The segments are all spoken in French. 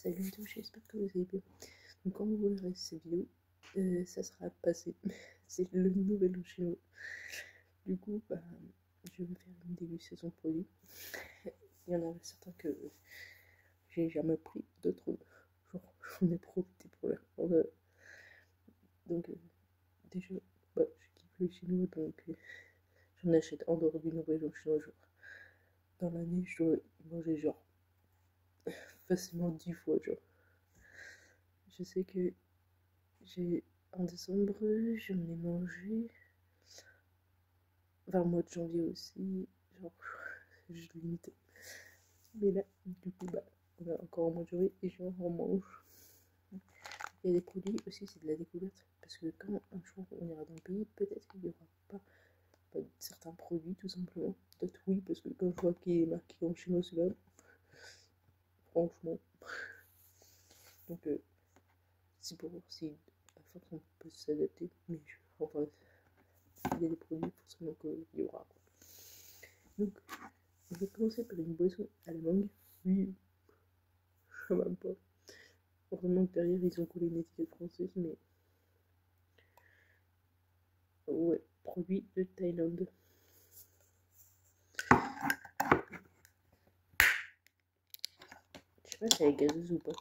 Salut à tous, j'espère que vous allez bien. Donc quand vous verrez cette vidéo, ça sera passé. C'est le nouvel an chinois. Du coup, je vais faire une dégustation de produits. Il y en a certains que j'ai jamais pris, d'autres, genre, j'en ai profité pour les reprendre. Donc, déjà, je kiffe le chinois, donc j'en achète en dehors du nouvel an chinois. Genre, dans l'année, je dois manger genre facilement 10 fois, genre. Je sais que en décembre, je m'en ai mangé. Vers le mois de janvier aussi, genre, je limite. Mais là, du coup, on est encore au mois de janvier et j'en remange. Il y a des produits aussi, c'est de la découverte. Parce que quand un jour on ira dans le pays, peut-être qu'il n'y aura pas certains produits, tout simplement. Peut-être oui, parce que quand je vois qu'il est marqué en chinois, c'est là, franchement. Donc, c'est pour voir si à force on peut s'adapter. Mais enfin, il y a des produits forcément qu'il y aura. Donc, on va commencer par une boisson à la mangue. Oui, je sais même pas. Vraiment que derrière ils ont collé une étiquette française, mais ouais, produit de Thaïlande. Je sais pas si elle est gazeuse ou pas.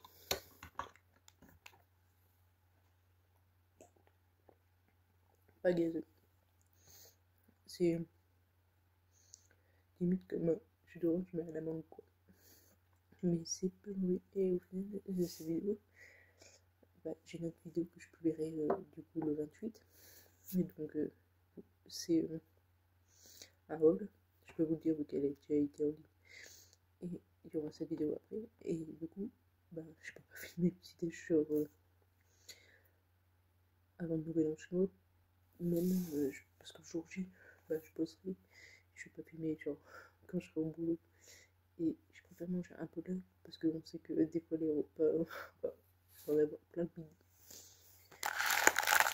Pas gazeux. C'est limite comme jus d'orange mais à la mangue quoi. Mais c'est pas mauvais. Et au final de cette vidéo, j'ai une autre vidéo que je publierai du coup le 28. Mais donc c'est un haul. Je peux vous dire vu qu'elle a déjà été en ligne. Et il y aura cette vidéo après. Et du coup, je peux pas filmer le petit déj sur avant le nouvel an chinois. Même parce que le jour J, je bosserai. Je vais pas filmer genre quand je serai au boulot. Et je préfère manger un peu là parce qu'on sait que des fois les repas, on va en avoir plein de bide.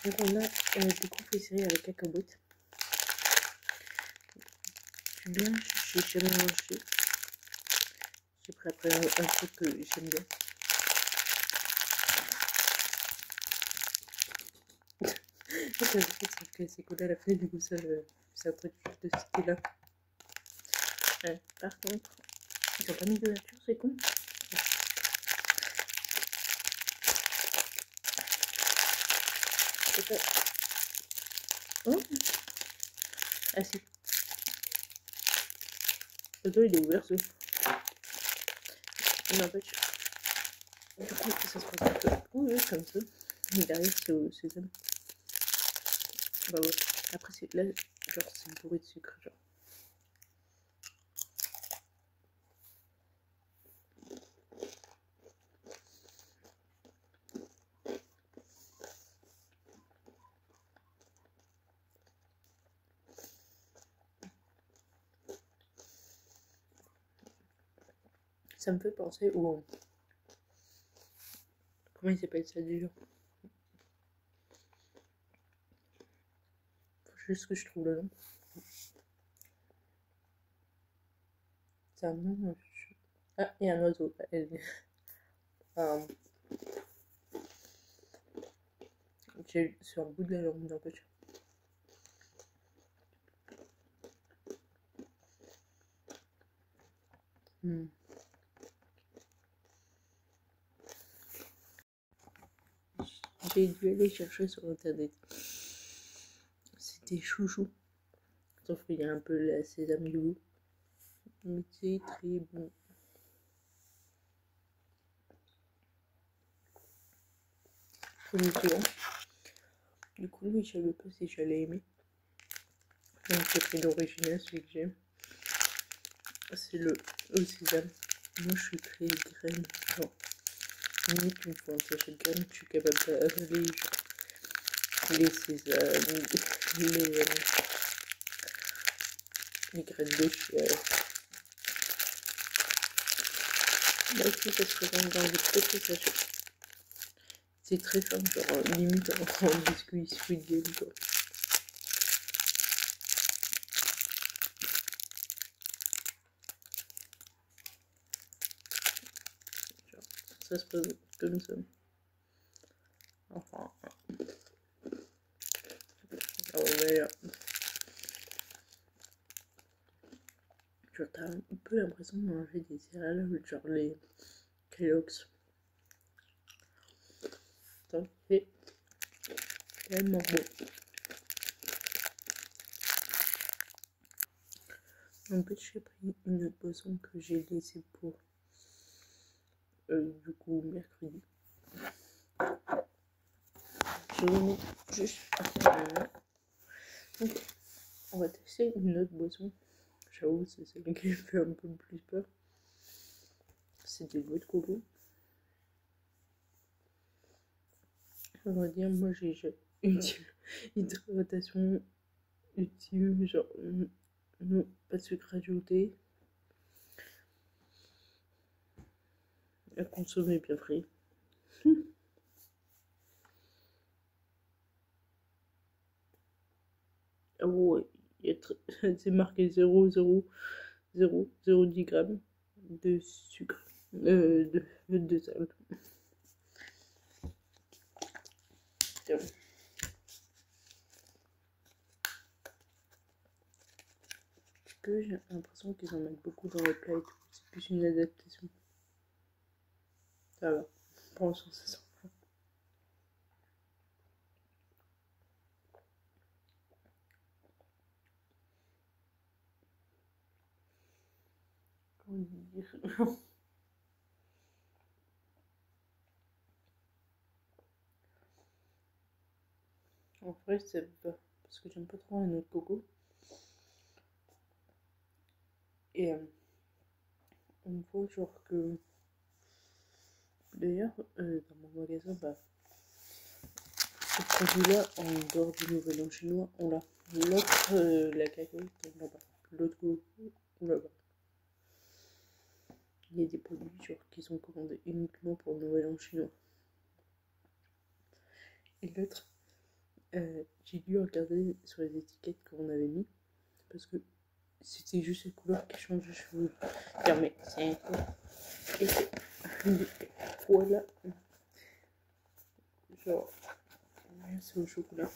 Donc on a des confiseries avec cacahuètes. Bien, j'ai jamais mangé. J'ai pris après un truc que j'aime bien. C'est un truc, sauf que c'est collé à la fenêtre, du coup ça, c'est un truc de ce style-là. Par contre, ils ont pas mis d'ouverture, c'est con. C'est pas... Oh, ah si. Le dos il est ouvert, ce. Il n'empêche. Du coup, ça se présente comme ça. Mais derrière, c'est au sésame. Bah ouais. Après, là, genre, c'est bourré de sucre, genre. Ça me fait penser au... Comment il s'appelle ça déjà? Faut juste que je trouve le nom. C'est un nom... Ah, et un oiseau. J'ai sur le bout de la langue, n'empêche. J'ai dû aller chercher sur internet. C'était chouchou. Sauf qu'il y a un peu la sésame du goût. Mais c'est très bon. Du coup, lui, je savais pas si j'allais aimer. Donc, c'est très l'original, celui que j'aime. C'est le sésame. Moi, je suis très graine. Genre, limite, une fois on s'achète graine, je suis capable d'avaler les sésames, les graines de chia. Là aussi, ça se présente dans des petits sachets. C'est très fin, genre limite en biscuit Squid Game, quoi. ça se présente comme ça. Enfin, genre t'as un peu l'impression de manger des céréales, genre les Kellogg's. C'est tellement bon. En plus, j'ai pris une autre boisson que j'ai laissée pour du coup mercredi. Je vous mets juste donc, on va tester une autre boisson. J'avoue, c'est celle qui fait un peu plus peur. C'est de l'eau de coco. On va dire, moi j'ai une hydratation utile, genre non, pas de sucre ajouté. À consommer bien frais. Ah ouais, c'est marqué 0,010 grammes de sucre, de sel. Que j'ai l'impression qu'ils en mettent beaucoup dans les plats et tout. C'est plus une adaptation. Ça va. Pour l'instant, ça sent pas. Comment dire? En vrai, c'est pas. Parce que j'aime pas trop un autre coco. Et on voit genre que. D'ailleurs, dans mon magasin, bah. Ce produit-là, en dehors du Nouvel An chinois, on l'a. L'autre, la cacahuète, on l'a pas. L'autre coco, on l'a pas. Il y a des produits genre, qui sont commandés uniquement pour le Nouvel An chinois. Et l'autre, j'ai dû regarder sur les étiquettes qu'on avait mis parce que c'était juste les couleurs qui changeaient. Je vous dire, mais c'est un peu. Et voilà, genre, c'est au chocolat.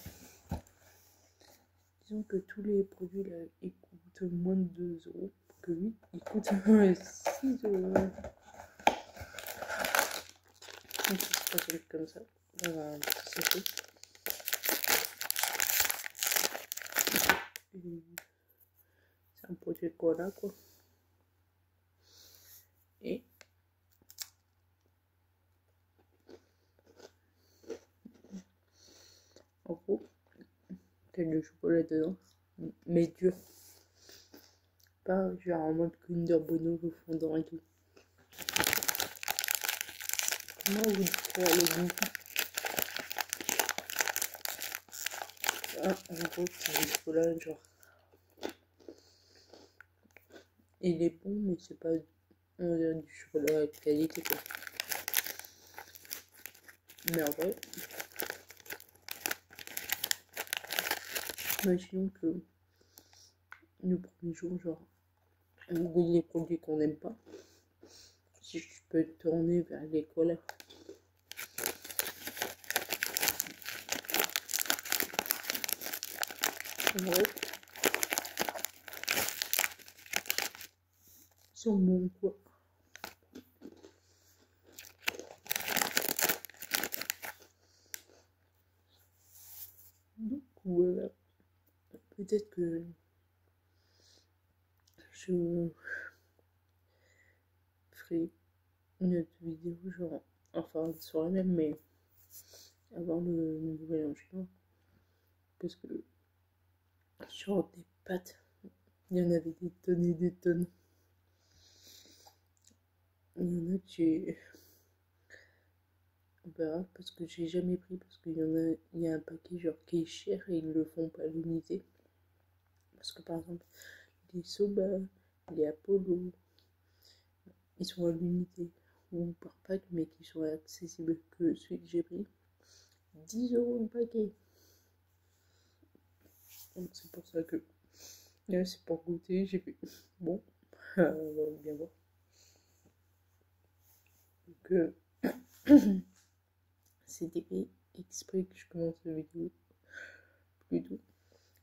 Disons que tous les produits là, ils coûtent moins de 2 euros. Que lui, il coûte 6 euros. Donc, ça se passe comme ça. Dans un petit sachet. C'est un produit de cola, quoi. Et en gros, t'as du chocolat dedans, mais dur. Pas genre en mode Kinder Bueno au fondant et tout. Comment vous décrire le goût? Ah, en gros, c'est du chocolat, genre. Il est bon, mais c'est pas, on dirait, du chocolat de qualité, quoi. Mais en vrai, imaginons que le premier jour, genre, on goûte les produits qu'on n'aime pas. Si je peux tourner vers les colas. En vrai, ils sont bons, quoi. Donc voilà, peut-être que je ferai une autre vidéo, genre, enfin, sur la même, mais avant le nouvel an chinois. Parce que, genre, des pâtes, il y en avait des tonnes et des tonnes. Il y en a que j'ai. On verra, parce que j'ai jamais pris, parce qu'il y a un paquet genre qui est cher et ils le font pas à l'unité. Parce que par exemple, les soba, les Apollo, ils sont à l'unité ou par pack, mais qui sont accessibles que celui que j'ai pris. 10 euros le paquet. Donc c'est pour ça que là, c'est pour goûter. J'ai fait bon, on va bien voir. Donc C'était exprès que je commence la vidéo plus tôt.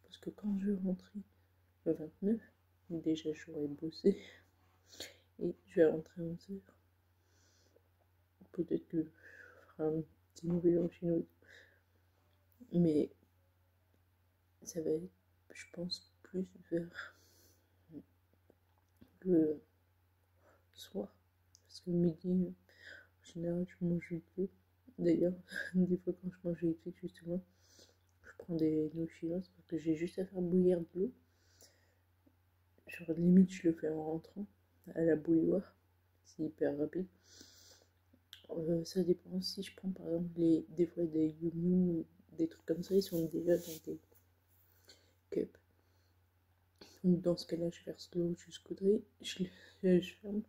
Parce que quand je rentrais le 29, déjà j'aurais bossé. Et je vais rentrer à 11h. Peut-être que je ferai un petit nouvel an chinois. Mais ça va être, je pense, plus vers le soir. Parce que midi, en général, je mange vite fait. D'ailleurs, des fois quand je mange vite fait, justement, je prends des noix chinoises parce que j'ai juste à faire bouillir de l'eau. Genre limite, je le fais en rentrant à la bouilloire. C'est hyper rapide. Ça dépend si je prends par exemple des fois des yum ou des trucs comme ça, ils sont déjà dans des cups. Donc dans ce cas-là, je verse l'eau jusqu'au dré, je ferme.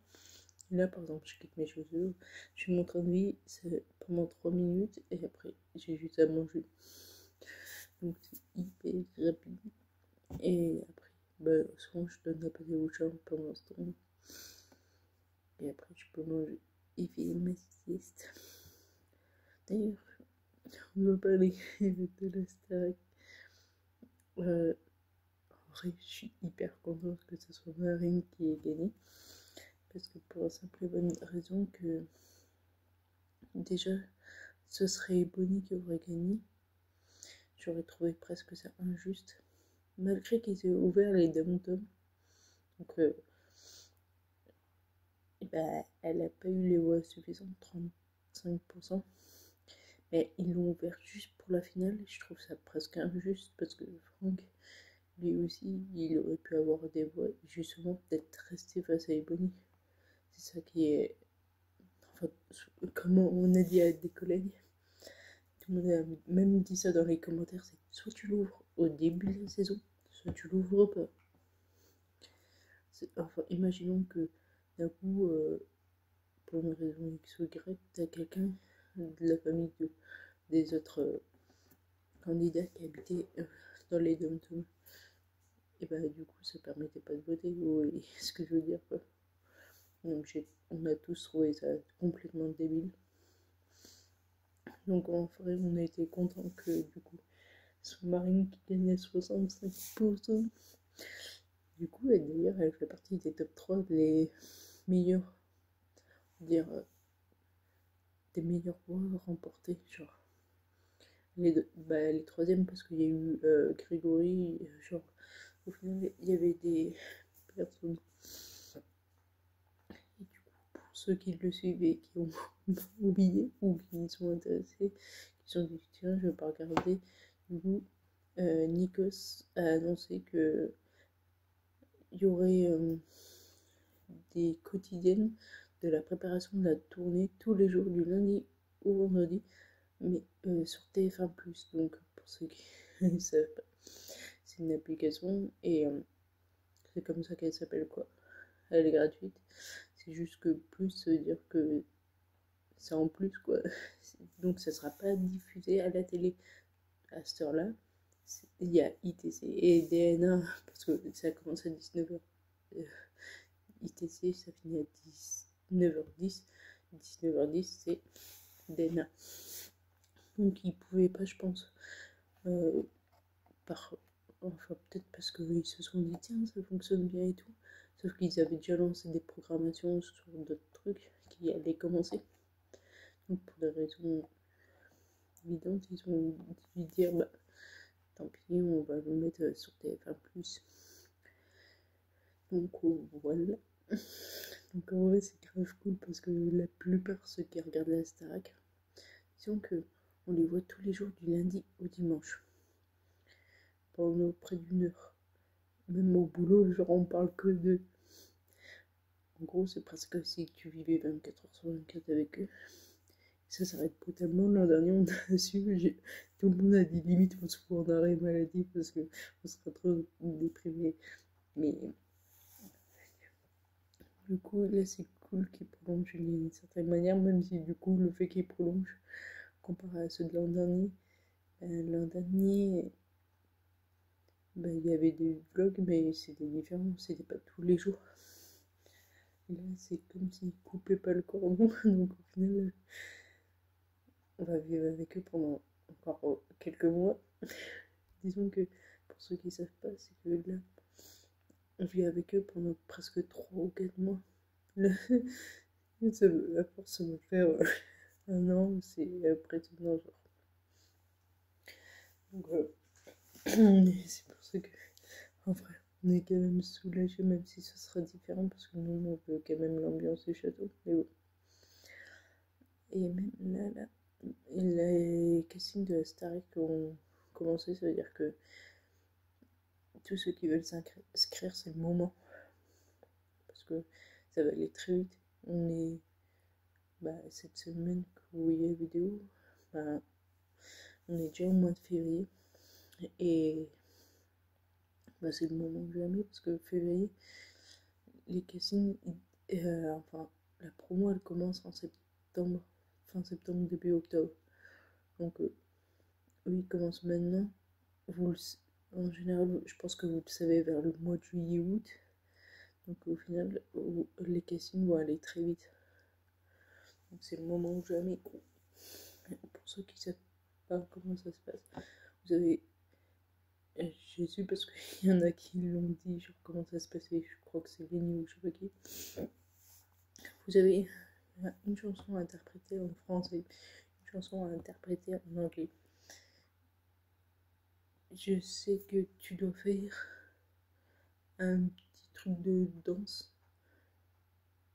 Et là, par exemple, je quitte mes chaussures, je fais mon train de vie, c'est pendant 3 minutes et après, j'ai juste à manger. Donc c'est hyper rapide. Et après, bah, souvent je donne un peu aux chats pendant ce temps. Et après, je peux manger et faire ma sieste. D'ailleurs, on va parler de la Starac. En vrai, je suis hyper contente que ce soit Marine qui ait gagné. Parce que pour la simple et bonne raison que déjà, ce serait Bonnie qui aurait gagné. J'aurais trouvé presque ça injuste. Malgré qu'ils aient ouvert les dom-toms. Donc, bah, elle n'a pas eu les voix suffisantes, 35%. Mais ils l'ont ouvert juste pour la finale. Je trouve ça presque injuste parce que Franck, lui aussi, il aurait pu avoir des voix. Justement, peut-être rester face à Ebony. C'est ça qui est. Enfin, comment on a dit à des collègues. Tout le monde a même dit ça dans les commentaires. C'est soit tu l'ouvres au début de la saison, soit tu l'ouvres pas. Enfin, imaginons que d'un coup, pour une raison X ou Y, t'as quelqu'un de la famille des autres candidats qui habitaient dans les dom-toms. Et bah du coup ça permettait pas de voter, vous voyez ce que je veux dire quoi. Donc on a tous trouvé ça complètement débile. Donc en vrai on a été contents que du coup soit Marine qui gagnait 65%. Du coup et d'ailleurs elle fait partie des top 3 des meilleurs, dire des meilleures voix remportées, genre les troisièmes parce qu'il y a eu Grégory, genre au final il y avait des personnes. Et du coup, pour ceux qui le suivent et qui ont oublié ou qui sont intéressés, qui sont dit tiens, je vais pas regarder, du coup, Nikos a annoncé que il y aurait des quotidiennes de la préparation de la tournée tous les jours du lundi au vendredi, mais sur TF1+. Donc pour ceux qui ne savent pas, c'est une application et c'est comme ça qu'elle s'appelle quoi. Elle est gratuite. C'est juste que plus, ça veut dire que c'est en plus quoi. Donc ça sera pas diffusé à la télé à cette heure-là. Il y a ITC et DNA parce que ça commence à 19h. ITC ça finit à 19h10. 19h10 c'est DNA. Donc ils pouvaient pas, je pense, enfin peut-être parce qu'ils se sont dit tiens ça fonctionne bien et tout. Sauf qu'ils avaient déjà lancé des programmations sur d'autres trucs qui allaient commencer. Donc pour des raisons évidentes, ils ont dû dire bah tant pis, on va le mettre sur TF1+. Donc voilà. Donc en vrai c'est grave cool parce que la plupart ceux qui regardent la Starac, disons que on les voit tous les jours du lundi au dimanche. Pendant près d'une heure. Même au boulot, genre on parle que d'eux. En gros, c'est presque si tu vivais 24h/24 avec eux. Ça s'arrête brutalement. L'an dernier, on a su, tout le monde a dit limite on se fout en arrêt maladie parce qu'on sera trop déprimé. Mais du coup, là, c'est cool qu'ils prolongent d'une certaine manière, même si du coup, le fait qu'ils prolongent comparé à ceux de l'an dernier, bah, il y avait des vlogs, mais c'était différent, c'était pas tous les jours. Là, c'est comme s'ils coupaient pas le cordon, donc au final, on va vivre avec eux pendant encore quelques mois. Disons que pour ceux qui ne savent pas, c'est que là, on vit avec eux pendant presque 3 ou 4 mois. Là, à force, ça va faire un an, c'est après tout un genre. Donc, c'est pour ça que, en vrai, on est quand même soulagés, même si ce sera différent, parce que nous, on veut quand même l'ambiance du château. Mais bon. Et même là, les castings de la Starac ont commencé, ça veut dire que tous ceux qui veulent s'inscrire, c'est le moment. Parce que ça va aller très vite. On est, cette semaine que vous voyez la vidéo, on est déjà au mois de février. Et c'est le moment que jamais, parce que février, les castings, enfin, la promo, elle commence en septembre, fin septembre, début octobre. Donc, oui, il commence maintenant. En général, je pense que vous le savez vers le mois de juillet-août. Donc, au final, les castings vont aller très vite. Donc, c'est le moment où jamais. Pour ceux qui ne savent pas comment ça se passe, vous avez. J'ai su parce qu'il y en a qui l'ont dit, genre comment ça se passait. Je crois que c'est Lenny ou je sais pas qui. Vous avez une chanson à interpréter en français, une chanson à interpréter en anglais. Je sais que tu dois faire un petit truc de danse.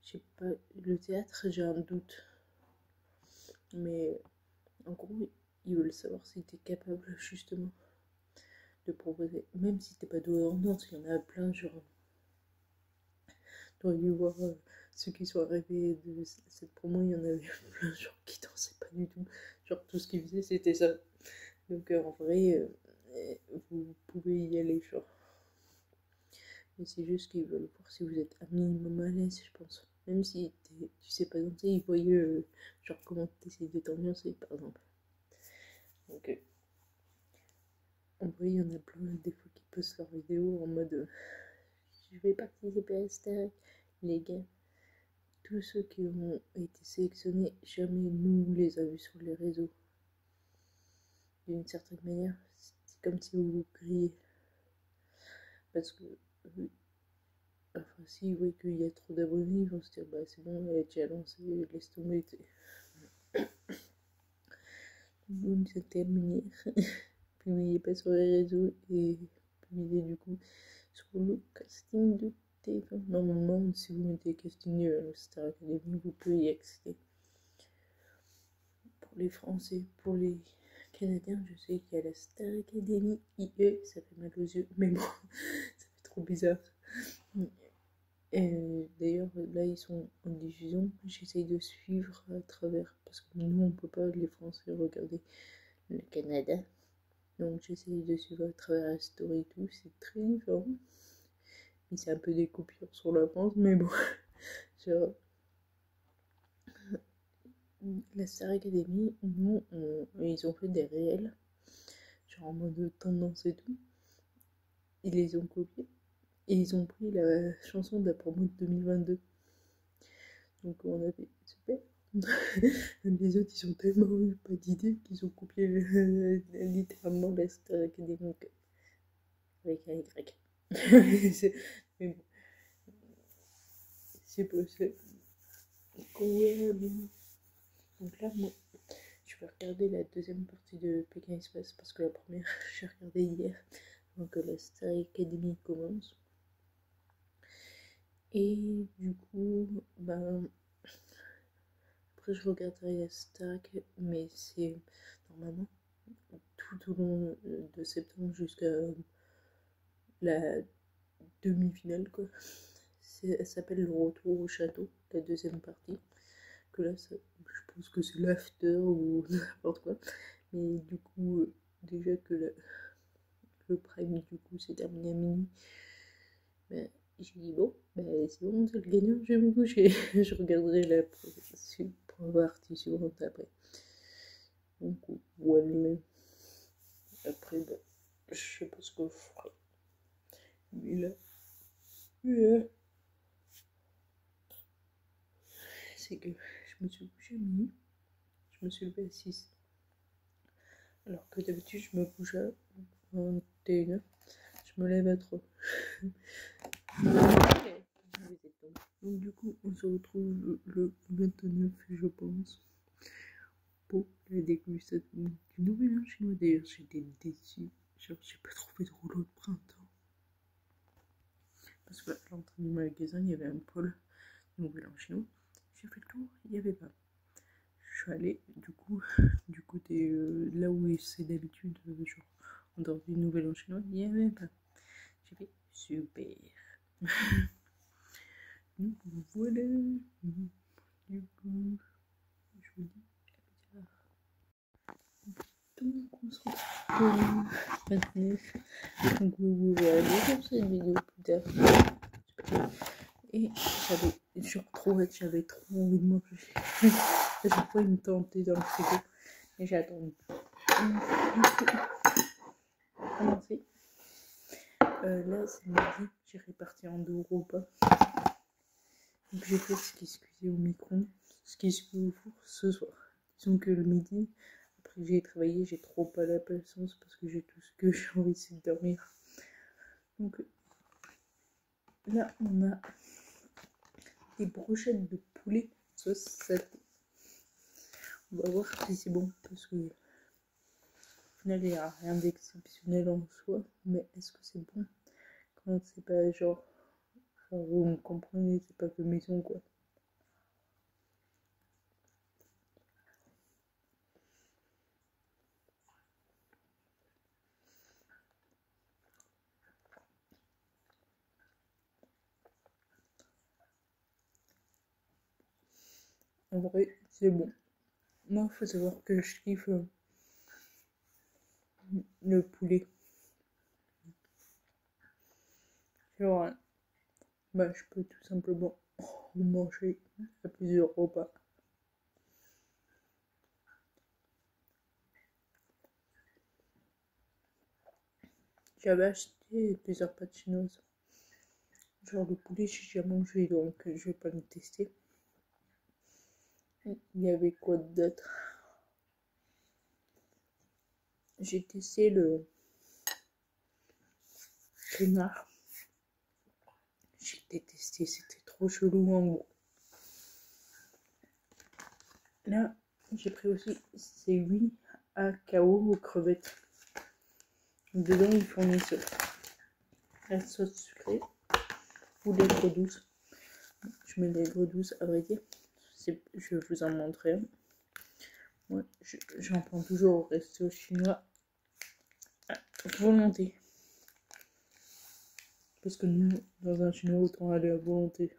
Je sais pas, le théâtre, j'ai un doute. Mais en gros, ils veulent savoir si tu es capable justement de proposer. Même si t'es pas doué en danse, il y en a plein, genre. T'aurais dû voir ceux qui sont arrivés de cette promo, il y en avait plein, genre qui dansaient pas du tout. Genre tout ce qu'ils faisaient, c'était ça. Donc en vrai, vous pouvez y aller, genre. Mais c'est juste qu'ils veulent voir si vous êtes un minimum à l'aise, je pense. Même si tu sais pas danser, ils voient genre comment t'essayes de t'ambiancer, par exemple. Donc, en vrai, il y en a plein des fois qui postent leurs vidéos en mode je vais participer à Star. Les gars, tous ceux qui ont été sélectionnés, jamais nous les a vus sur les réseaux. D'une certaine manière, c'est comme si vous vous criez. Parce que, enfin, s'ils voient qu'il y a trop d'abonnés, ils vont se dire, c'est bon, elle est déjà lancée, laisse tomber. Boum, c'est terminé. Publiez pas sur les réseaux et publiez du coup sur le casting de TF1. Normalement, si vous mettez casting Star Academy, vous pouvez y accéder. Pour les Français, pour les Canadiens, je sais qu'il y a la Star Academy IE, ça fait mal aux yeux, mais bon, ça fait trop bizarre. D'ailleurs, là, ils sont en diffusion. J'essaye de suivre à travers, parce que nous, on peut pas, les Français, regarder le Canada. Donc, j'essaye de suivre à travers la story et tout. C'est très différent. Mais c'est un peu des coupures sur la France, mais bon. Genre, la Star Academy, nous, ils ont fait des réels, genre en mode tendance et tout. Ils les ont copiés. Et ils ont pris la chanson de la promo de 2022. Donc on a fait super. Les autres ils ont tellement eu pas d'idée qu'ils ont copié littéralement la Star Academy avec un Y. Mais bon, c'est possible. Qu'on verra bien. Donc là, moi, je vais regarder la deuxième partie de Pékin Express parce que la première, j'ai regardé hier, avant que la Star Academy commence. Et du coup, après je regarderai la Star, mais c'est normalement tout au long de septembre jusqu'à la demi-finale, quoi. Elle s'appelle Le Retour au Château, la deuxième partie. Que là, je pense que c'est l'after ou n'importe quoi. Mais du coup, déjà que le prime, du coup, c'est terminé à minuit. J'ai dit, bon, c'est bon, c'est le gagnant, je vais me coucher. Je regarderai la partie suivante après. Donc, voilà. Après, je sais pas ce que je ferai. Mais là, c'est que je me suis couchée à minuit. Je je me suis levée à 6. Alors que d'habitude, je me couche à 21h. Je me lève à 3. Donc du coup, on se retrouve le 29, je pense, pour la dégustation du nouvel an chinois. D'ailleurs, j'étais déçue. Genre, j'ai pas trouvé de rouleau de printemps. Parce que à l'entrée du magasin, il y avait un pôle nouvel an chinois. J'ai fait le tour, il n'y avait pas. Je suis allée, du côté là où c'est d'habitude, genre, en dehors du nouvel an chinois, il n'y avait pas. J'ai fait super. Donc voilà. Du coup, je vous dis à plus tard. Donc on se retrouve le 29. Donc vous verrez sur cette vidéo plus tard. Et j'avais trop envie de manger. À chaque fois, il me tentait dans le frigo. Et j'ai attendu. Commencer. Là, c'est midi. J'ai réparti en 2 repas. Donc j'ai fait ce qui se cuisait au micro-ondes, ce qui se cuit au four ce soir. Disons que le midi, après que j'ai travaillé, j'ai trop pas la patience parce que j'ai tout ce que j'ai envie, c'est de dormir. Donc là, on a des brochettes de poulet sauce saté. On va voir si c'est bon parce que au final, il n'y a rien d'exceptionnel en soi. Mais est-ce que c'est bon quand c'est pas genre, vous me comprenez, c'est pas que maison quoi. En vrai, c'est bon. Moi, il faut savoir que je kiffe le poulet. Genre, bah, je peux tout simplement manger à plusieurs repas. J'avais acheté plusieurs pâtes chinoises. Genre le poulet, j'ai déjà mangé, donc je vais pas le tester. Il y avait quoi d'autre? J'ai testé le canard. J'ai détesté, c'était trop chelou en gros. Là, j'ai pris aussi ces 8 AKO aux crevettes. Dedans, ils fournissent la sauce sucrée ou l'aigre douce. Je mets l'aigre douce, à vrai dire. Je vais vous en montrer. Moi, j'en prends toujours au resto chinois à volonté. Parce que nous, dans un chinois, autant aller à volonté.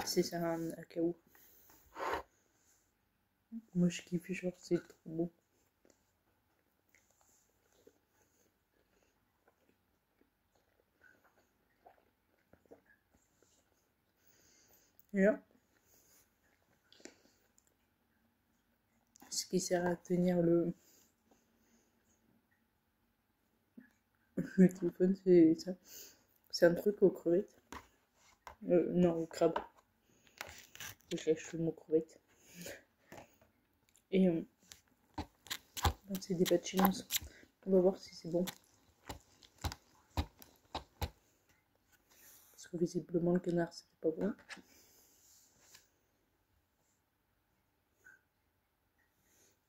C'est ça un AKO. Moi, je kiffe, genre, c'est trop bon. Et là, ce qui sert à tenir le téléphone, c'est ça. C'est un truc aux crevettes. Non, aux crabes. Je cherche le mot crevette. Et c'est des pâtes chinoises. On va voir si c'est bon. Parce que visiblement, le canard, c'était pas bon.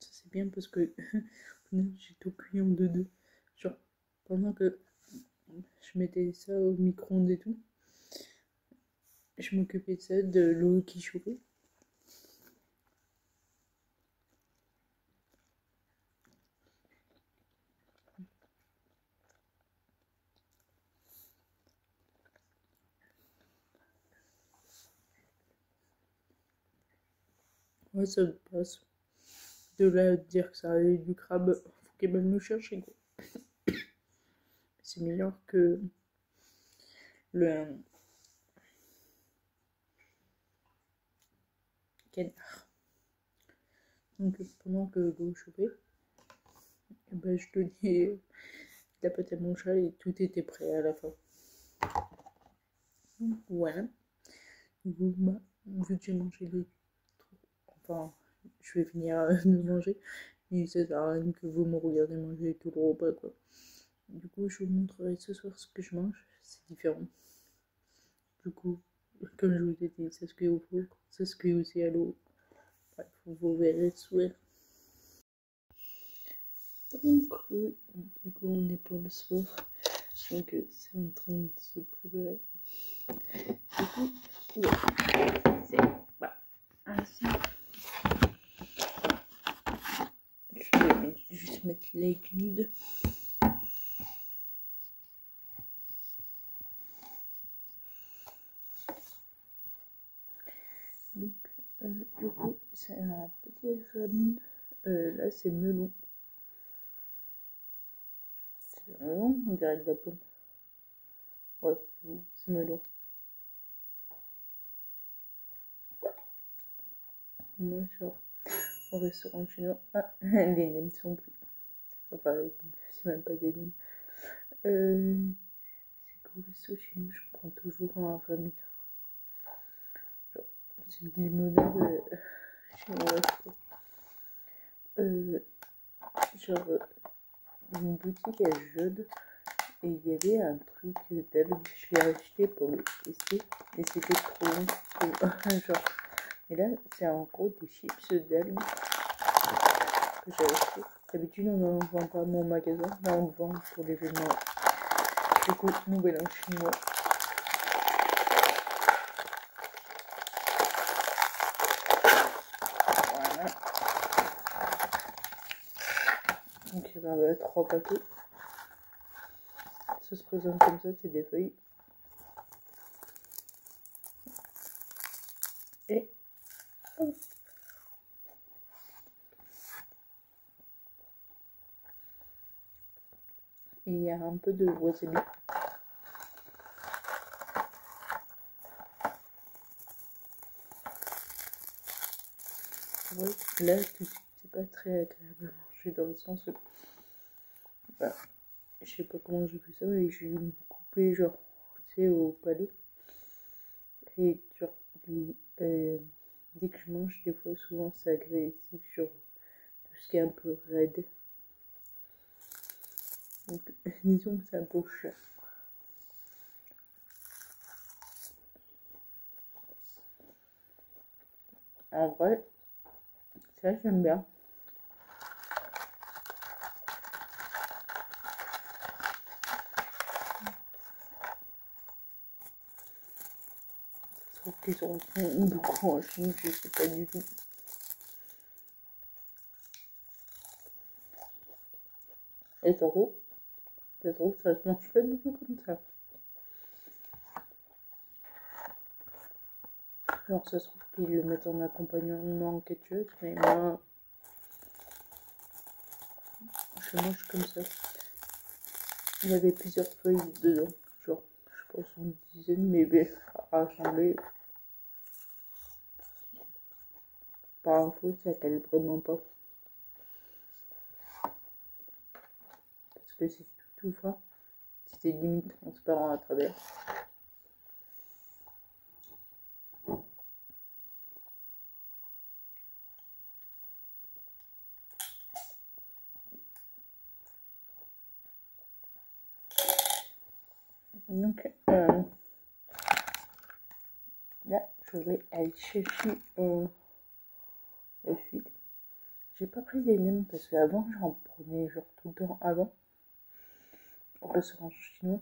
Ça, c'est bien parce que j'ai tout cuit en 2-2. Genre, pendant que je mettais ça au micro-ondes et tout, je m'occupais de ça, de l'eau qui chauffait. Ouais, ça passe. De là à dire que ça avait du crabe, faut qu'elle même le chercher quoi. C'est meilleur que le canard. Donc pendant que vous chauffez, ben, je donnais la pâte à mon chat et tout était prêt à la fin. Donc, voilà. Du coup, bah, vu que j'ai mangé les... Enfin, je vais finir de manger. Et ça sert à rien que vous me regardez manger tout le repas, quoi. Du coup, je vous montrerai ce soir ce que je mange. C'est différent. Du coup, comme je vous ai dit, c'est ce qu'il y a au four. C'est ce qu'il y a aussi à l'eau. Bref, vous verrez ce soir. Donc, du coup, on est pour le soir. Donc, c'est en train de se préparer. Du coup, ouais, c'est voilà. Ainsi. Je vais juste mettre l'étude. Donc, du coup, c'est un petit ramen. Là, c'est melon. C'est melon, on dirait de la pomme. Ouais, c'est melon. Moi, genre, au restaurant chinois, ah, les nems sont plus. Enfin, c'est même pas des nems. C'est qu'au resto chinois, je prends toujours un ramen. Genre, c'est une limonade chinoise. Genre, une boutique à Jeude. Et il y avait un truc d'algue, je l'ai acheté pour le tester, et c'était trop bon. Genre, et là, c'est en gros des chips d'algues que j'ai acheté. D'habitude, on n'en vend pas à mon magasin, là on le vend pour l'événement. Du coup, nouvel an chinois. Voilà. Donc, il y a 3 paquets. Ça se présente comme ça, c'est des feuilles. Et hop. Il y a un peu de wasabi. Ouais, là, tout de suite, c'est pas très agréable à manger dans le sens où, bah, je sais pas comment j'ai fait ça, mais j'ai dû me couper, genre, tu sais, au palais. Et genre, dès que je mange, des fois, souvent, c'est agressif, genre, tout ce qui est un peu raide. Donc, disons que c'est un peu cher. En vrai, ça, j'aime bien. Sauf qu'ils sont beaucoup en Chine, je sais pas du tout. Et surtout, ça se trouve, ça se mange pas du tout comme ça. Alors, ça se trouve qu'ils le mettent en accompagnement en ketchup, mais moi, je mange comme ça. Il y avait plusieurs feuilles dedans, genre, je pense une dizaine, mais rassemblées. Par info, ça cale vraiment pas. Parce que c'est tout fin. C'était limite transparent à travers. Donc, là, je vais aller chercher la suite. J'ai pas pris des nems parce qu'avant, j'en prenais genre tout le temps avant. Au restaurant chinois,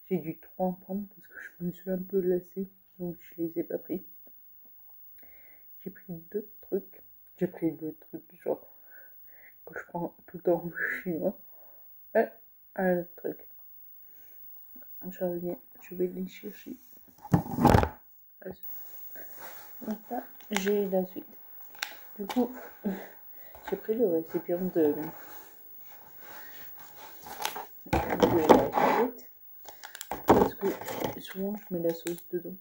j'ai dû trop en prendre parce que je me suis un peu lassée. Donc, je les ai pas pris. J'ai pris 2 trucs. J'ai pris 2 trucs, genre, que je prends tout le temps au chinois. Et un autre truc. Je reviens, je vais les chercher. Donc là, j'ai la suite. Du coup, j'ai pris le récipient de la suite. Parce que souvent, je mets la sauce dedans.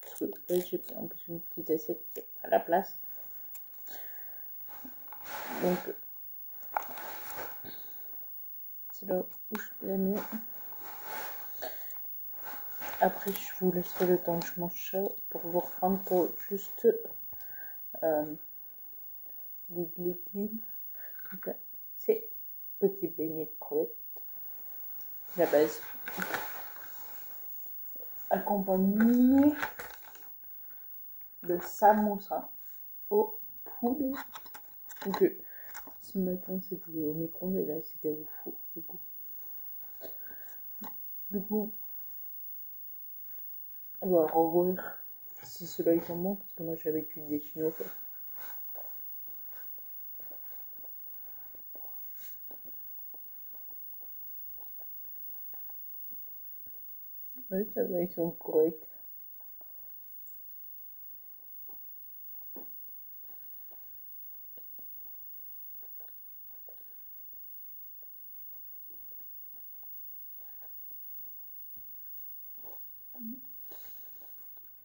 Parce que là, j'ai pris en plus une petite assiette qui n'est pas la place. Donc, c'est là où je la mets. Après, je vous laisserai le temps que je mange ça pour vous reprendre pour juste les légumes. Donc là, c'est petit beignet de crevettes, la base, accompagné de samosa au poulet. Donc ce matin c'était au micro-ondes et là c'était au four du coup on va revoir si ceux-là ils sont bons parce que moi j'avais tué des chinois quoi. Ouais, ça va, ils sont corrects.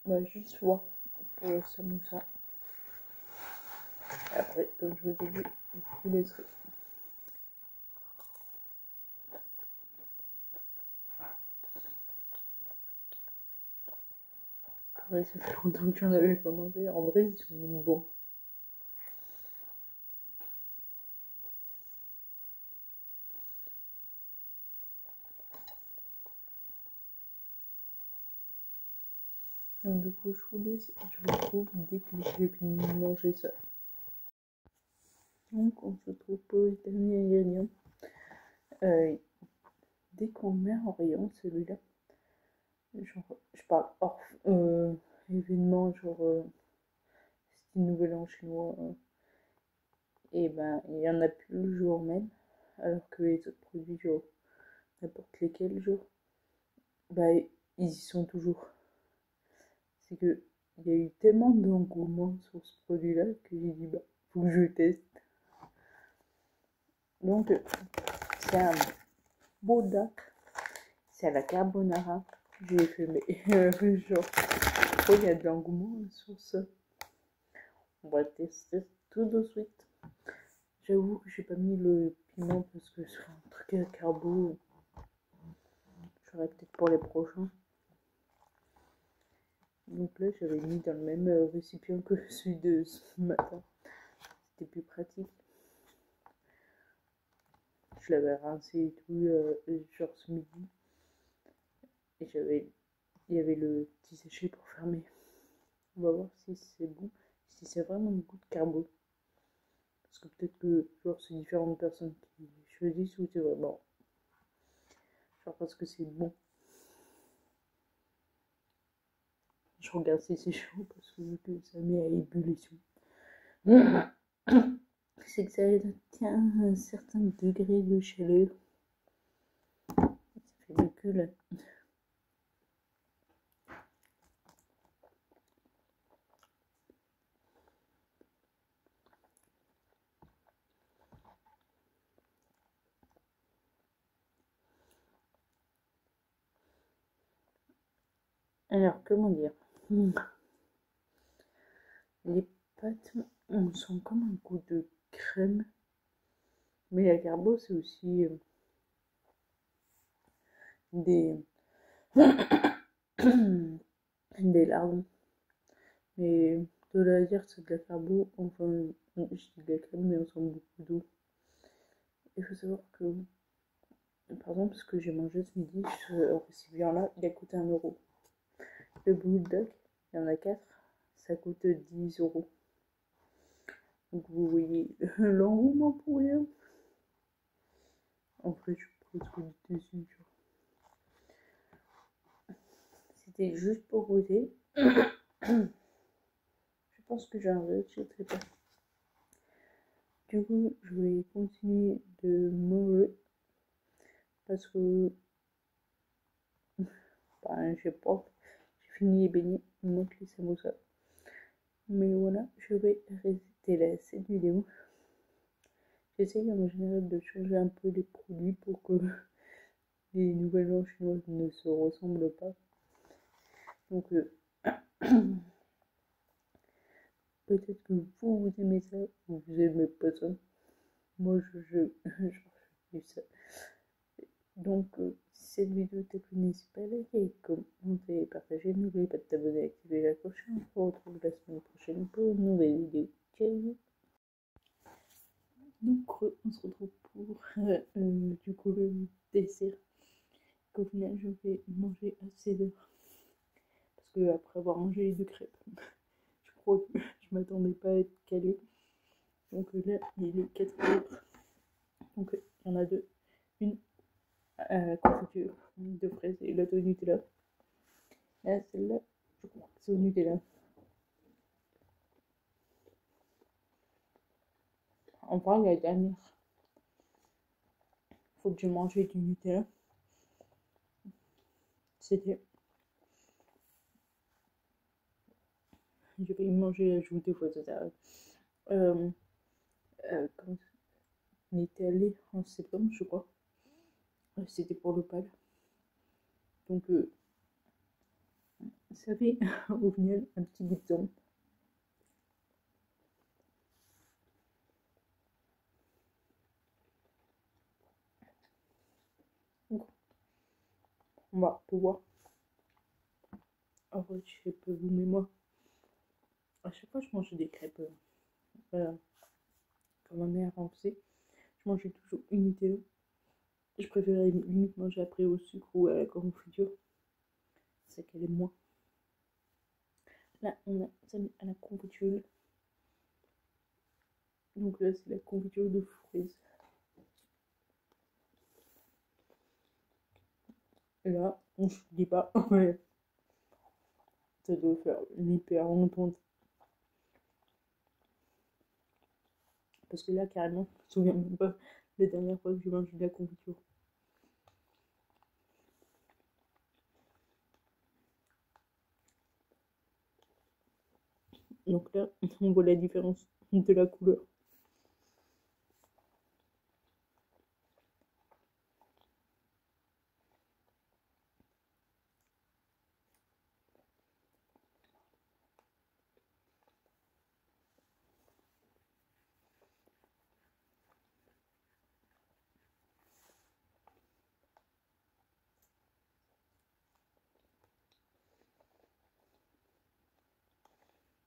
On va juste voir pour le samosa. Et après, comme je vous ai dit, je vous laisserai. Ouais, ça fait longtemps que j'en avais pas mangé. En vrai, ils sont bons. Donc du coup, je vous laisse et je vous retrouve dès que j'ai fini de manger ça. Donc on se retrouve pour le dernier ingrédient. Dès qu'on met en rayon celui-là, genre, je parle hors événement, genre style nouvel an chinois, et ben il y en a plus le jour même, alors que les autres produits, genre n'importe lesquels, genre, bah ils y sont toujours. C'est que il y a eu tellement d'engouement sur ce produit-là que j'ai dit bah faut que je teste. Donc c'est un beau duck, c'est à la carbonara. J'ai fait mais genre pourquoi il y a de l'engouement sur ça. On va tester tout de suite. J'avoue que j'ai pas mis le piment parce que c'est un truc à carbo. J'aurais peut-être pour les prochains. Donc là, j'avais mis dans le même récipient que celui de ce matin. C'était plus pratique. Je l'avais rincé et tout, genre ce midi. Et il y avait le petit sachet pour fermer. On va voir si c'est bon, si c'est vraiment le goût de carbo. Parce que peut-être que genre c'est différentes personnes qui choisissent ou c'est vraiment genre parce que c'est bon. Je regarde si c'est chaud parce que vu que ça met à ébullition. C'est que ça tient un certain degré de chaleur. Ça fait le cul là. Alors, comment dire, les pâtes, on sent comme un goût de crème. Mais la carbo, c'est aussi des, des larmes. Mais de la dire c'est de la carbo, enfin, je dis de la crème, mais on sent beaucoup d'eau. Il faut savoir que, par exemple, ce que j'ai mangé ce midi, ce récipient-là, il a coûté 1 €. Le bulldog, il y en a 4, ça coûte 10 €. Donc vous voyez l'engouement pour rien. En fait, je suis presque déçue. C'était juste pour goûter. Je pense que j'en rachèterai pas. Du coup, je vais continuer de manger parce que, ben, je sais pas, j'ai fini les beignets, il me manque les samosas. Mais voilà, je vais arrêter là cette vidéo. J'essaye en général de changer un peu les produits pour que les nouvelles ans chinoises ne se ressemblent pas. Donc, peut-être que vous aimez ça ou vous aimez pas ça. Moi, je ça. Donc, si cette vidéo t'a plu, n'hésite pas à liker, commenter et partager. N'oublie pas de t'abonner et activer la cloche. On se retrouve la semaine prochaine pour une nouvelle vidéo. Ciao. Donc, on se retrouve pour du coup le dessert qu'au final je vais manger à 16h. Parce que après avoir mangé les 2 crêpes, je crois que je m'attendais pas à être calée. Donc là, il est 4h. Donc il y en a deux. Une à la confiture de fraises et l'autre au Nutella. Là, celle-là, je crois que c'est au Nutella. Enfin, la dernière fois que j'ai mangé du Nutella, c'était. Je vais y manger la joue des fois, ça s'arrête. Quand on était allé en septembre, je crois. C'était pour le PAL. Donc, ça fait au final un petit bout de temps. Donc, on va pouvoir. En vrai, je sais pas vous, mais moi, à chaque fois, je mangeais des crêpes. Quand ma mère en faisait, je mangeais toujours une Nutella. Je préférais limite manger après au sucre ou à la confiture. C'est qu'elle est moins. Là, on a ça à la confiture. Donc là, c'est la confiture de fraises. Et là, on se dit pas. Ça doit faire hyper longtemps. Parce que là, carrément, je me souviens même pas la dernière fois que j'ai mangé de la confiture. Donc là, on voit la différence de la couleur.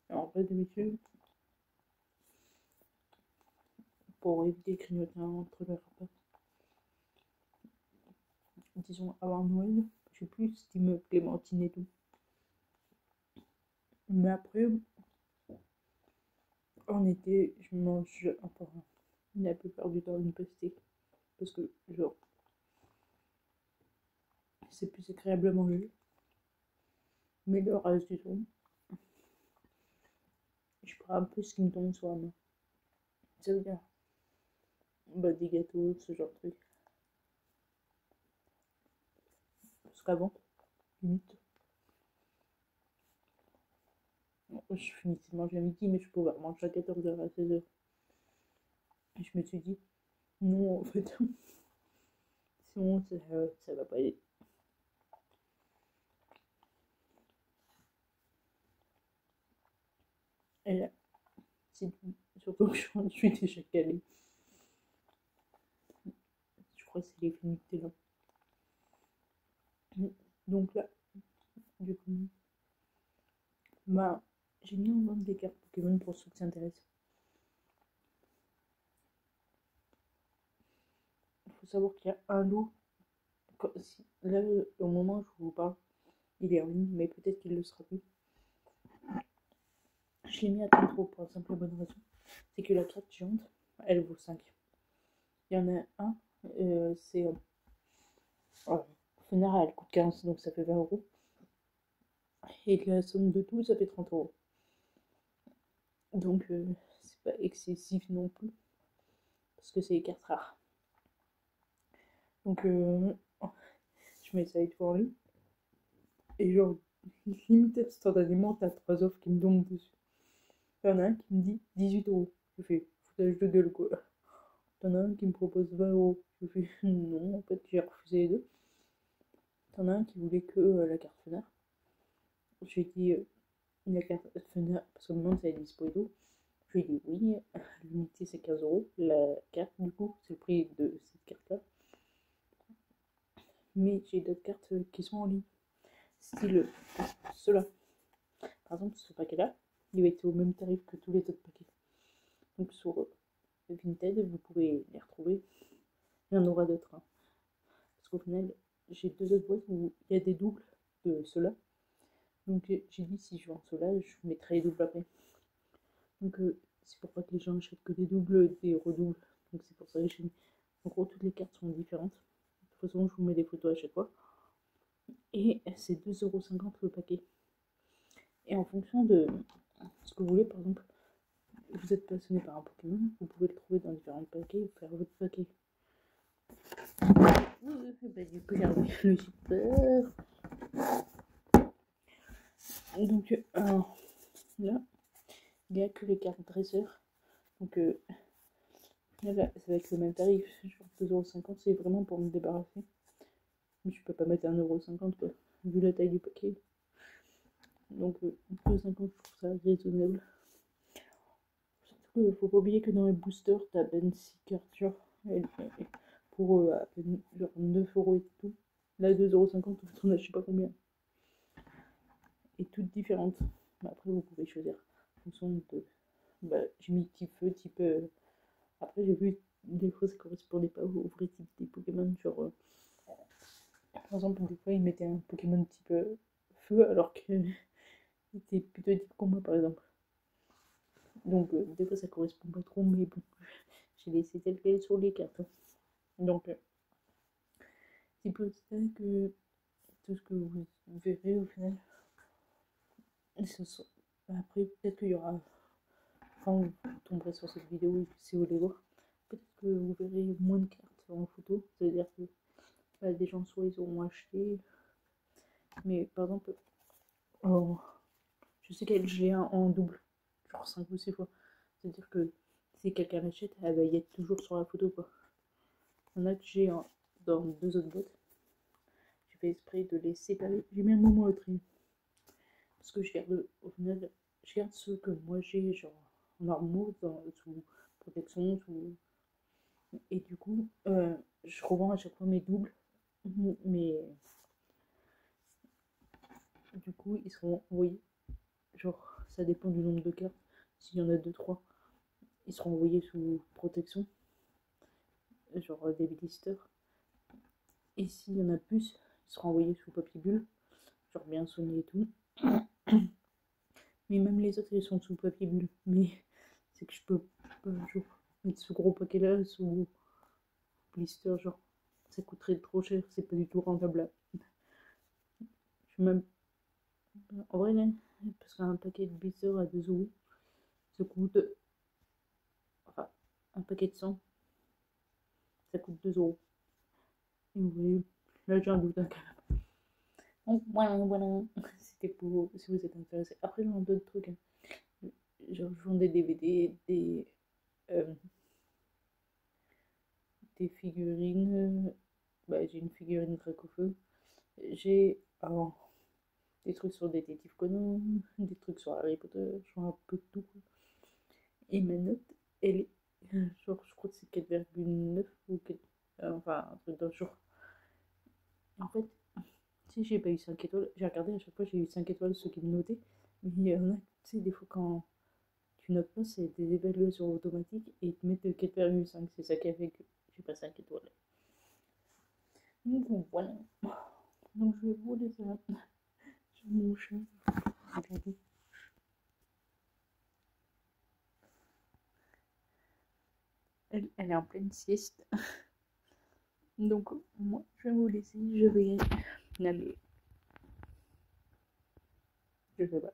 Alors, en fait, d'habitude, pour éviter les grignotements entre les repas, disons avant Noël, je suis plus team clémentine et tout. Mais après, en été, je mange enfin la plupart du temps une pastèque. Parce que, genre, c'est plus agréable à manger. Mais le reste du temps, je prends un peu ce qui me tombe sur la main. Ça veut dire, bah, des gâteaux, ce genre de truc. Parce qu'avant, limite, je finissais de manger à midi, mais je pouvais manger à 14h, à 16h. Et je me suis dit, non, en fait, sinon ça va pas aller. Et là, c'est tout. Surtout que je suis déjà calée. Je crois que c'est les finités là. Donc là, du coup, bah, j'ai mis en vente des cartes Pokémon pour ceux qui s'intéressent. Il faut savoir qu'il y a un lot. Là, au moment où je vous parle, il est en ligne, mais peut-être qu'il le sera plus. Je l'ai mis à 30 € pour la simple et bonne raison. C'est que la carte géante, elle vaut 5. Il y en a un, c'est. Fenard, elle coûte 15, donc ça fait 20 €. Et la somme de tout, ça fait 30 €. Donc, c'est pas excessif non plus. Parce que c'est les cartes rares. Donc, je mets ça en ligne. Et genre, limite instantanément, t'as 3 offres qui me tombent dessus. Il y en a un qui me dit 18 €. Je fais foutage de gueule quoi. T'en as un qui me propose 20 €. Je fais non, en fait, j'ai refusé les deux. T'en as un qui voulait que la carte Fenard. J'ai dit la carte Fenard, parce que maintenant ça est dispo et tout. Je lui ai dit oui, l'unité c'est 15 €. La carte, du coup, c'est le prix de cette carte-là. mais j'ai d'autres cartes qui sont en ligne. Style ceux-là. Par exemple, ce paquet-là, il va être au même tarif que tous les autres paquets. Donc sur Vinted, vous pouvez les retrouver. Il y en aura d'autres. Hein. Parce qu'au final, j'ai 2 autres boîtes où il y a des doubles de ceux-là. Donc j'ai dit si je vends ceux-là, je mettrai les doubles après. Donc c'est pour pas que les gens achètent que des doubles, des redoubles. Donc c'est pour ça que j'ai mis. En gros, toutes les cartes sont différentes. De toute façon, je vous mets des photos à chaque fois. Et c'est 2,50 € le paquet. Et en fonction de ce que vous voulez, par exemple, vous êtes passionné par un Pokémon, vous pouvez le trouver dans différents paquets ou faire votre paquet. Bah, du coup, j'ai enlevé le super. Donc là, il n'y a que les cartes dresseurs. Donc là, ça va être le même tarif. Genre 2,50 €, c'est vraiment pour me débarrasser. Mais je peux pas mettre 1,50 € quoi, vu la taille du paquet. Donc 2,50 €, je trouve ça raisonnable. Surtout qu'il faut pas oublier que dans les boosters, t'as ben 6 cartes, genre, pour à peine genre 9 € et tout. Là, 2,50 €, on a je sais pas combien. Et toutes différentes. Mais après, vous pouvez choisir en fonction de. Bah, j'ai mis type feu, type. Après, j'ai vu des fois ça correspondait pas au vrai type des Pokémon. Genre, par exemple, des fois ils mettaient un Pokémon type feu alors que c'était plutôt type combat par exemple. Donc, des fois ça correspond pas trop, mais bon, j'ai laissé tel quel sur les cartes. Donc, c'est pour ça que tout ce que vous verrez au final, après, peut-être qu'il y aura. Quand vous tomberez sur cette vidéo, si vous voulez voir, peut-être que vous verrez moins de cartes en photo. C'est-à-dire que bah, des gens, soit ils auront acheté. Mais par exemple, je sais qu'elle j'ai un en double, genre 5 ou 6 fois. C'est-à-dire que si quelqu'un l'achète, elle va y être toujours sur la photo quoi. Il y en a que j'ai dans 2 autres boîtes. J'ai fait exprès de les séparer. J'ai mis un moment au tri. Parce que je garde, au final, je garde ceux que moi j'ai, genre en armoire, sous protection, sous. Et du coup, je revends à chaque fois mes doubles. Mais du coup, ils seront envoyés. Genre, ça dépend du nombre de cartes. S'il y en a 2-3, ils seront envoyés sous protection. Genre des blisters. Et s'il y en a plus, ils seront envoyés sous papier bulle. Genre bien soigné et tout. Mais même les autres, ils sont sous papier bulle. Mais c'est que je peux pas genre, mettre ce gros paquet là sous blister. Genre, ça coûterait trop cher. C'est pas du tout rentable. Je suis même. En vrai, là, parce qu'un paquet de blister à 2 €, ça coûte. Enfin, un paquet de 100, ça coûte 2 €. Et vous voyez, là j'ai un doute quand même. Donc voilà, c'était pour si vous êtes intéressé. Après, j'en ai d'autres trucs. Hein. Genre, je vends des DVD, des figurines. Bah, j'ai une figurine Dracofeu. J'ai des trucs sur Détective Conan, des trucs sur Harry Potter, genre un peu de tout. Et ma note, elle est. Genre, je crois que c'est 4,9 ou 4. Enfin, un truc dans le genre. En fait, si j'ai pas eu 5 étoiles, j'ai regardé à chaque fois, j'ai eu 5 étoiles ceux qui me notaient. Mais il y en a, tu sais, des fois quand tu notes pas, c'est des évaluations automatiques et ils te mettent 4,5. C'est ça qui a fait que j'ai pas 5 étoiles. Donc voilà. Donc je vais vous laisser là. Sur mon chat. Regardez. Elle est en pleine sieste. Donc moi, je vais vous laisser. Je vais aller. Je sais pas.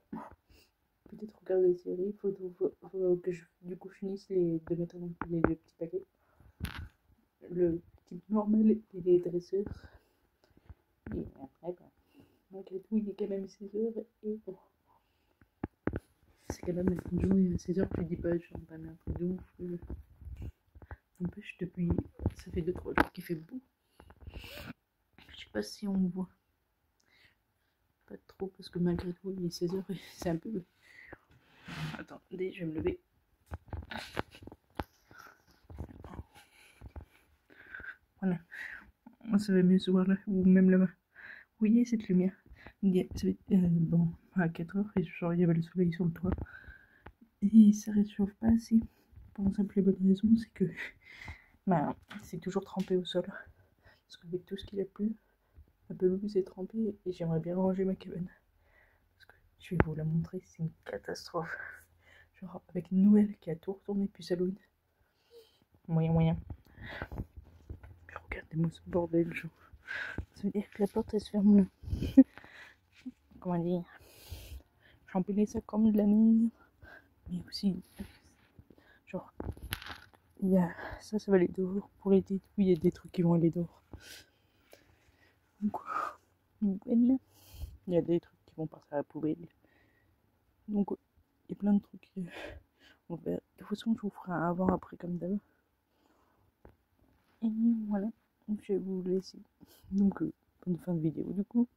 Peut-être regarder des séries. Faut que je, du coup, finisse de mettre les 2 petits paquets. Le type normal et les dresseurs. Et après, bah, malgré tout, il est quand même 16 h et bon. C'est quand même la fin de journée à 16 h, tu dis pas, je pas un truc de ouf. N'empêche, depuis, ça fait 2-3 jours qu'il fait beau. Je sais pas si on voit. Pas trop, parce que malgré tout, il est 16 h et c'est un peu. Attendez, je vais me lever. Voilà. Ça va mieux se voir là, ou même là-bas. Vous voyez cette lumière? Bon, à 4 heures, et genre il y avait le soleil sur le toit. Et ça réchauffe pas assez. Pour une simple et bonne raison, c'est que bah, c'est toujours trempé au sol. Parce qu'avec tout ce qu'il a plu, la pelouse est trempée et j'aimerais bien ranger ma cabane. Parce que je vais vous la montrer, c'est une catastrophe. Genre avec Noël qui a tout retourné depuis Halloween. Moyen. Mais regardez-moi ce bordel, genre. Ça veut dire que la porte elle se ferme là. Comment dire? J'ai empilé ça comme de la mire. Mais aussi, genre, il y a ça va aller dehors. Pour l'été, du coup, il y a des trucs qui vont aller dehors. Donc, voilà. Il y a des trucs qui vont partir à la poubelle. Donc, il y a plein de trucs. On verra. De toute façon, je vous ferai un avant-après comme d'hab. Et voilà, je vais vous laisser. Donc, bonne fin de vidéo du coup.